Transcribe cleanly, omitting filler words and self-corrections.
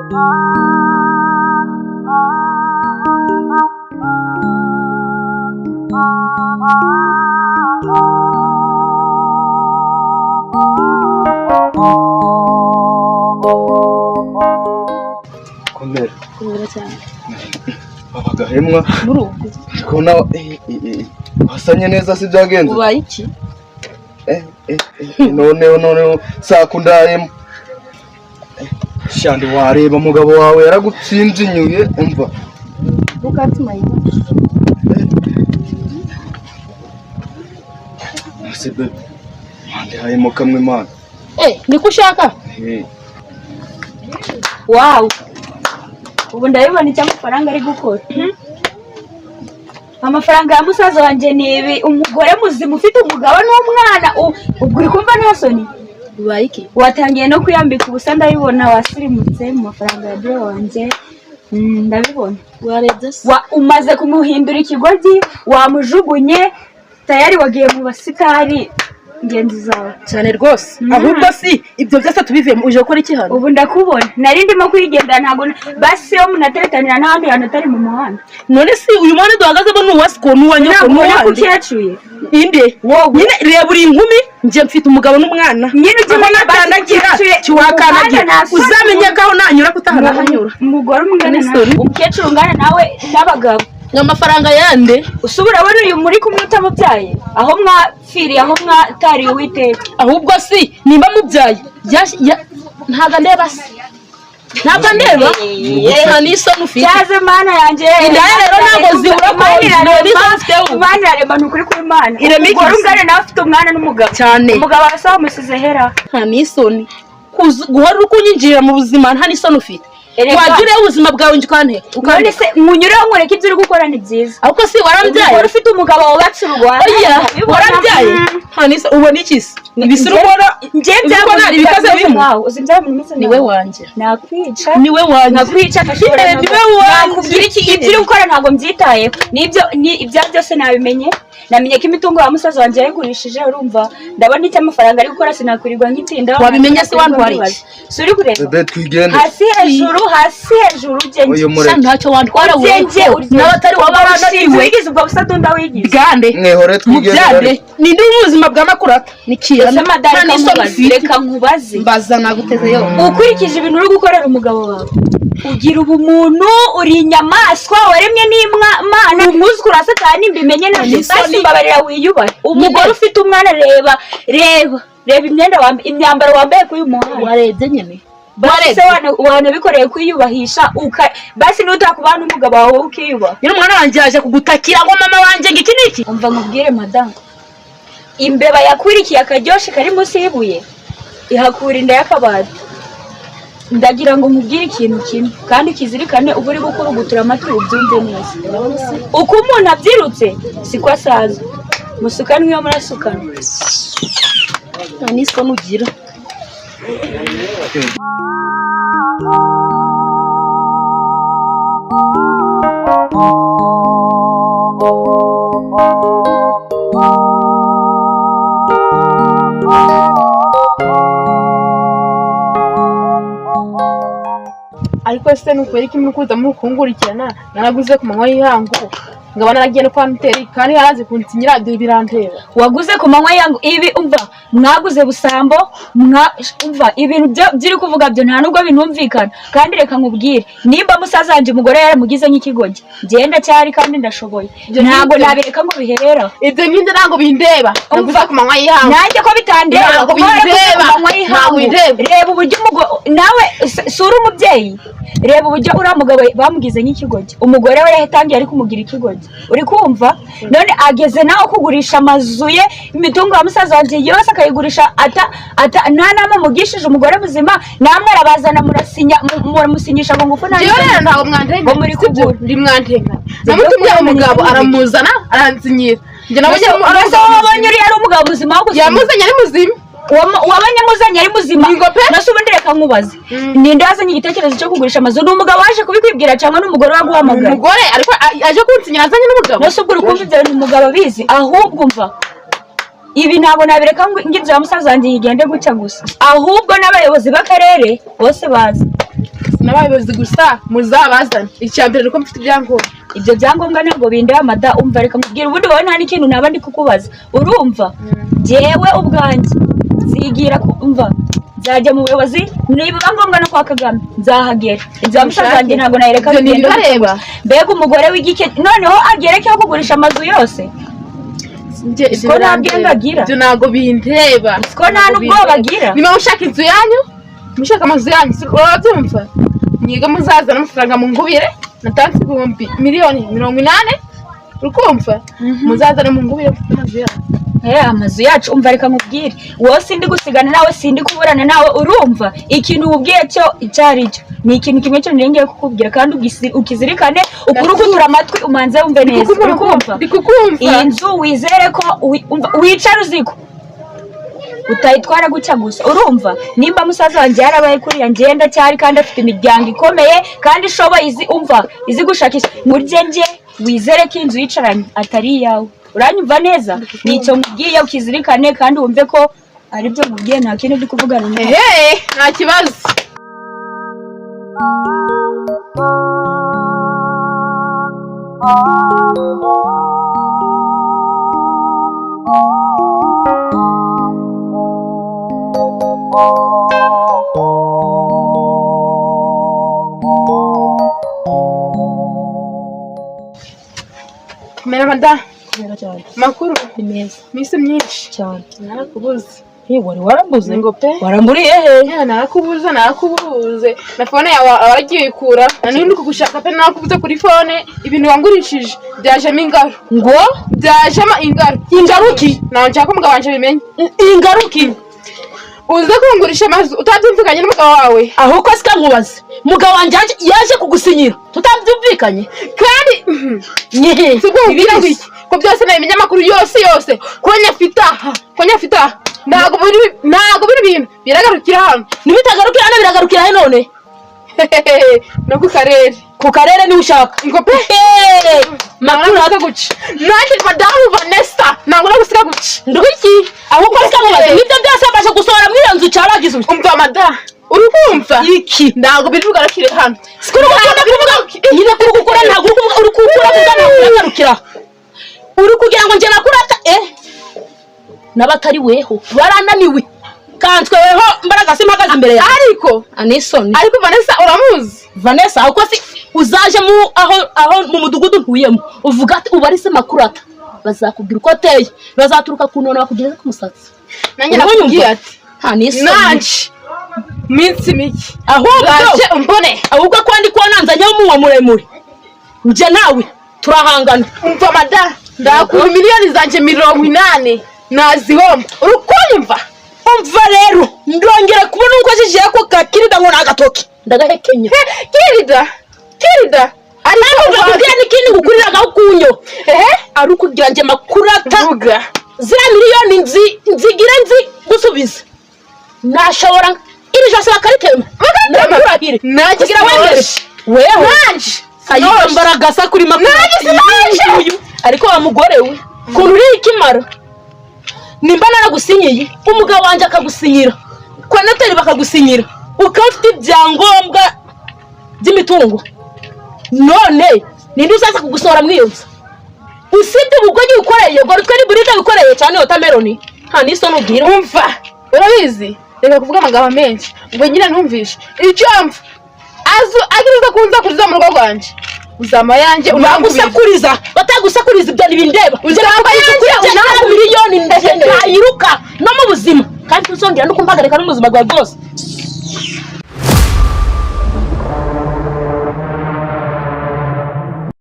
Kumera cyane. Abagahemwa. Murugo. Kona wasanye neza si byagenze. Ubaye iki? None sakundayemo. Shandi wareba mugabo wawe yaragutsinzinyuye umva. Ukatuma yiba. Sebe. Mande hayemo kamwe mana. Niko ushaka? Wow. Ubu ndabibona icyo amafaranga ari gukora. Amafaranga ya musaza wanje ni ibi, umugore muzima ufite umugabo n'umwana. Ubwo uri kumva nta soni? Ubaye iki? Watangiye no kuyambika ubusa ndabibona wasirimutse mu mafaranga ya bro wanje. Ndabibona. Warebye se? Umaze kumuhindura ikigoryi, wamujugunye, tayari wagiye mu basitari. Ngenzi zawe cyane rwose ahubwo si ibyo byose tubivemo uje gukora iki hano ubu ndakubona nari ndimo kwigenda ntago basi yo munateretanira n'ahandi hantu atari mu muhanda none si uyu mwana duhagazemo n'uwasiko n'uwanyoko n'uwandi kucyacuye inde nyine reba uri inkumi nje mfite umugabo n'umwana nyine uje natandagira kiwakanagira uzamenye ko nanyura kutahana hanyura umugore umugana umukecuru ngana nawe n'abagabo amafaranga yande usubira abona uyu muri kumwe utamubyaye aho mwapfiriye aho mwatariye Uwiteka ahubwo si nimba mubyaye ntaga ndeba se ntaga ndeba n'iso nufite cyaze mana yanjye rero ntago zibura ko Imana yareba nukuri kuri Imana umugore ungana nawe afite umwana n'umugabo cyane umugabo arasaba umusize hera nta n'isoni guhora ukunyinjira mu buzima nta n'isoni ufite wajure ubuzima bwawe njukane ukane se munyureho nkureka ibyo uri gukora ni byiza ahubwo si warambyaye uri ufite umugabo wubatse urwanda warambyaye hanise ubona iki se ibisuru ubona nje byabona ibikaze bimwe uzibyara mu minsi niwe wanje nakwica niwe wanje nakwica kashobora niwe wanje nakubwira iki ibyo uri gukora ntago mbyitayeho nibyo ibya byose nabimenye namenye ko imitungo ya musaza wanje yagurishije urumva ndabona icyo amafaranga ari gukora sinakwirirwa nkitinda wabimenye se wandwari suri kureba bebe twigende hasi hejuru ugende ntacyo wandwara wewe n'abatari wabana niwe wigize ubwo busadunda wigize gande mwehore twigende ninde ubuzima bwa makurata nikira reka nkubaze mbaza naguteze yo ukurikije ibintu uri gukorera umugabo wawe ugira ubumuntu uri inyamaswa waremye n'Imana umwuzukuru wa Satani mbimenye nabyo basi mbabarira wiyubahe umugore ufite umwana reba imyambaro wambaye kuri uyu muhanda warebye nyene basi wanabikoreye kwiyubahisha basi nutakubana umugabo wawe ukiyubaha nyine umwana wanjye yaje kugutakira ngo mama wanjye ngiki niki umva nkubwire madame imbeba yakurikiye akaryoshye kari munsi y'ibuye ihakura inda y'akabati ndagira ngo nkubwire ikintu kimwe kandi ukizirikane uba uri gukurugutura amatwi ubyumve neza uko umuntu abyirutse siko asaza musukane iyo murasukana nta n'iswa nugira ariko se nukweri ko mukuza mukungurikirana naraguze ku manywa y'ihangu ngaba naragiye no kwa nteri kandi yarazi kunsinyira birantera waguze ku manywa yangu ibi umva mwaguze busambo umva ibintu byiri kuvuga byo nta nubwo bintumvikana kandi reka nkubwire nimba musaza wanje umugore yaramugize nk'ikigoge genda cyari kandi ndashoboye ntago nabireka ngo biherera ibyo nyinde ntago bindeba naguze ku manywa y'ihangu nanjye ko bitandeba ntago bindeba ntago bindeba reba uburyo nawe sura umubyeyi reba uburyo uriya mugabo bamugize nk'ikigoge umugore we yatangiye ari kumugira ikigoge uri kumva none ageze naho kugurisha amazu ye imitungo ya musaza wanje yose akayigurisha nta nama mugishije umugore muzima namwe arabazana muramusinyisha ngo ngufu nta ntago mwantenga ngo muri kugura ndi mwantenga namutumye umugabo aramuzana aransinyira njye nabonye wabonye uri ari umugabo muzima wo gusinya yamuzanye ari muzima wabonye muzanye ari muzima nase ubundi reka nkubaze ninde wazanye igitekerezo cyo kugurisha amazu ni umugabo waje kubikwibwira cyangwa n'umugore waguhamagara umugore ariko aje kunsinyira azanye n'umugabo nase ubwo urukumva ibyo ni umugabo abizi ahubwo umva ibi ntabwo nabireka ngo ingingo ya musaza wanjye yigende guca gusa ahubwo n'abayobozi b'akarere bose bazi n'abayobozi gusa muzabazana icyambere nuko mfite ibyangombwa. Ibyo byangombwa ntabwo bindeba mada, umva reka mubwire ubundi wowe nta n'ikintu naba ndi kukubaza urumva. Jewe ubwanjye zigira umva nzajya mu buyobozi niba ngombwa no kwa Kagame nzahagera. Inzu ya musaza wanjye ntabwo nayireka bigenda bareba. Mbega umugore w'igike noneho agerekeho kugurisha amazu yose. Siko ntabwo agira. Ibyo ntabwo bindeba. Siko nta n'ubwo bagira. Niba ushaka inzu yanyu mushaka amazu yanyu urabyumva. Mwiga muzazana amafaranga mu ngubire natanze 1,80,000 urukumva. Muzazana mu ngubire amazu yanyu. Amazu yacu umva reka nkubwire wowe sindi gusigana nawe sindi kuburana nawe urumva. Ikintu ubwiye cyo icyari cyo ni ikintu kimwe cyo ngiye kukubwira kandi ukizirikane ukurugutura amatwi umanze wumve neza urumva. Iyi nzu wizere ko wicara uziko utayitwara gucya gusa urumva. Nimba musaza wanjye yarabaye kuri ngenda cyari kandi afite imiryango ikomeye kandi ishoboye izi gushakisha muryenje wizere ko inzu yicaranye atari yawe. Uranyumva neza nicyo mubwiye ukizirikane kandi wumve ko ari byo mubwiye nta kintu ndi kuvugana nawe. Nta kibazo. Mera mada makuru ni meza misi myinshi cyane. Narakubuze. Wari warambuze ngo pe waramburiye he? Narakubuze na phone yawe waragiye ikura nani ndi kugushaka pe nakubuze kuri phone. Ibintu wangurishije byajemo ingaro ngo byajemo ingaruki nawe nshaka umugabo wanje bimenye ingaruki uze kungurisha amazu utabyumvikanye n'umugabo wawe. Ahubwo sika nkubaze mugabo wanje yaje kugusinyira tutabyumvikanye kandi sibwira iki ko byose nabimenye amakuru yose ko nyafita ntago biri bintu biragarukira hano. Nibitagarukira hano biragarukira he none? No ku karere ni ushaka ngo pe makuru hata guca nanjye madamu Vanessa ntabwo nagusiga guca nduki. Ahubwo sika nkubaze nibyo byose basha gusohora muri iyo nzu cyaragize umva madamu urukumva iki ntabwo birugarukire hano. Sikuru kuvuga nyine kuri gukora ntabwo uri kukura kugarukira uri kugira ngo nje nakurata n'abatari weho barananiwe kanswe weho mbaraga simpagaze imbere yawe ariko Vanessa uramuzi. Vanessa uko si uzaje mu aho mu mudugudu ntuyemo uvuga ati ubarise makurata bazakubwira uko ateye bazaturuka kunona bakugeza ku musatsi. Nanjye nakubwiye ati nanje minsi miki ahubwo mbone ahubwo kwandi kwananzanye mu muremure nje nawe turahangana. Umva mada ndakura miliyoni zanje 80 nazihomba urukunyumva. Umva rero ndongera kubona uko ajije ko kakirida ngo nagatoki ndagahekenya kirida ariko kugira n'ikindi gukurira gaho kunyo ari ukugira nje makurata zira miliyoni nzigira gusubiza nashobora iri jose bakaritema nakurahire nagira wembeje weho nanje ayiga mbaraga sa kuri makurata ariko wa mugore we kunuri ikimara nimba naragusinyiye umugabo wanje akagusinyira kwa noteri bakagusinyira ukafite ibyangombwa by'imitungo none ninde uzaza kugusohora mwiyonza usite ubugwaji ukoreye ngo twe ni burida ukoreye cyane watermelon nta niso nubwira. Umva urabizi reka kuvuga amagambo menshi ngo nyine ntumvishe icyo mfa agiriza kunza kuriza mu rugo rwanje uzama yanje unagusakuriza batagusakuriza ibyo nibindeba uzamba yanje miliyoni ndayiruka no mu buzima kandi tuzongera no kumbagareka no mu buzima bwa bwose.